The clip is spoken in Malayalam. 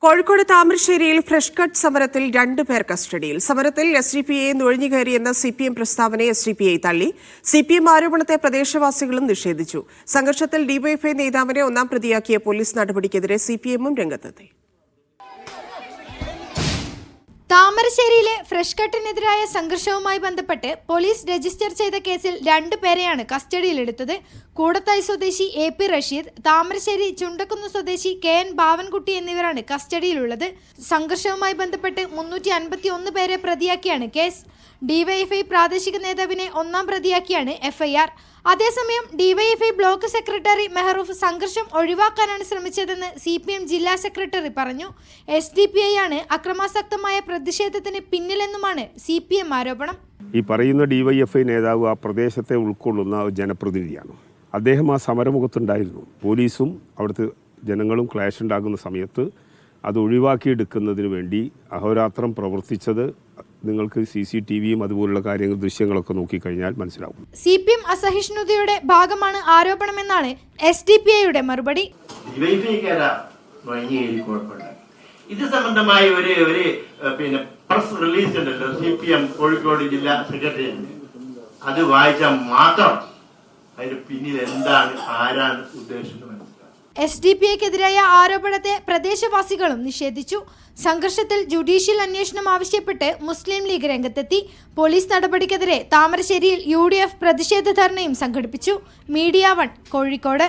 കോഴിക്കോട് താമരശ്ശേരിയിൽ ഫ്രഷ് കട്ട് സമരത്തിൽ 2 പേർ കസ്റ്റഡിയിൽ. സമരത്തിൽ SDPI നുഴഞ്ഞുകയറിയെന്ന CPM പ്രസ്താവനയെ SDPI തള്ളി. CPM ആരോപണത്തെ പ്രദേശവാസികളും നിഷേധിച്ചു. സംഘർഷത്തിൽ DYFI നേതാവിനെ 1-ാം പ്രതിയാക്കിയ പോലീസ് നടപടിക്കെതിരെ CPM-ഉം രംഗത്തെത്തി. താമരശ്ശേരിയിലെ ഫ്രഷ് കട്ടിനെതിരായ സംഘർഷവുമായി ബന്ധപ്പെട്ട് പോലീസ് രജിസ്റ്റർ ചെയ്ത കേസിൽ 2 പേരെയാണ് കസ്റ്റഡിയിലെടുത്തത്. കൂടത്തായി സ്വദേശി AP റഷീദ്, താമരശ്ശേരി ചുണ്ടക്കുന്ന് സ്വദേശി KN ബാവൻകുട്ടി എന്നിവരാണ് കസ്റ്റഡിയിലുള്ളത്. സംഘർഷവുമായി ബന്ധപ്പെട്ട് 351 പേരെ പ്രതിയാക്കിയാണ് കേസ്. DYFI പ്രാദേശിക നേതാവിനെ 1-ാം പ്രതിയാക്കിയാണ് FIR. അതേസമയം DYFI ബ്ലോക്ക് സെക്രട്ടറി മെഹറൂഫ് സംഘർഷം ഒഴിവാക്കാനാണ് ശ്രമിച്ചതെന്ന് CPM ജില്ലാ സെക്രട്ടറി പറഞ്ഞു. SDPI ആണ് അക്രമാസക്തമായ പ്രതിഷേധത്തിന് പിന്നിലെന്നുമാണ് CPM ആരോപണം. ഈ പറയുന്ന DYFI നേതാവ് ആ പ്രദേശത്തെ ഉൾക്കൊള്ളുന്ന ജനപ്രതിനിധിയാണ്. അദ്ദേഹം ആ സമരമുഖത്തുണ്ടായിരുന്നു. പോലീസും അവിടുത്തെ ജനങ്ങളും ക്ലാഷ് ഉണ്ടാകുന്ന സമയത്ത് അത് ഒഴിവാക്കിയെടുക്കുന്നതിന് വേണ്ടി അഹോരാത്രം പ്രവർത്തിച്ചത് നിങ്ങൾക്ക് CCTVയും അതുപോലുള്ള കാര്യങ്ങൾ ദൃശ്യങ്ങളൊക്കെ നോക്കിക്കഴിഞ്ഞാൽ മനസ്സിലാവും. CPM അസഹിഷ്ണുതയുടെ ഭാഗമാണ് ആരോപണമെന്നാണ് SDPIയുടെ മറുപടി. ഇത് സംബന്ധമായ ഒരു പ്രസ് റിലീസ് ഉണ്ടല്ലോ CPM കോഴിക്കോട് ജില്ലാ സെക്രട്ടറി. അത് വായിച്ചാൽ മാത്രം അതിന് പിന്നിൽ എന്താണ്, ആരാണ് ഉദ്ദേശിക്കുന്നത്. SDPIക്കെതിരായ ആരോപണത്തെ പ്രദേശവാസികളും നിഷേധിച്ചു. സംഘർഷത്തിൽ ജുഡീഷ്യൽ അന്വേഷണം ആവശ്യപ്പെട്ട് മുസ്ലിം ലീഗ് രംഗത്തെത്തി. പോലീസ് നടപടിക്കെതിരെ താമരശ്ശേരിയിൽ UDF പ്രതിഷേധ ധർണയും സംഘടിപ്പിച്ചു. മീഡിയ 1 കോഴിക്കോട്.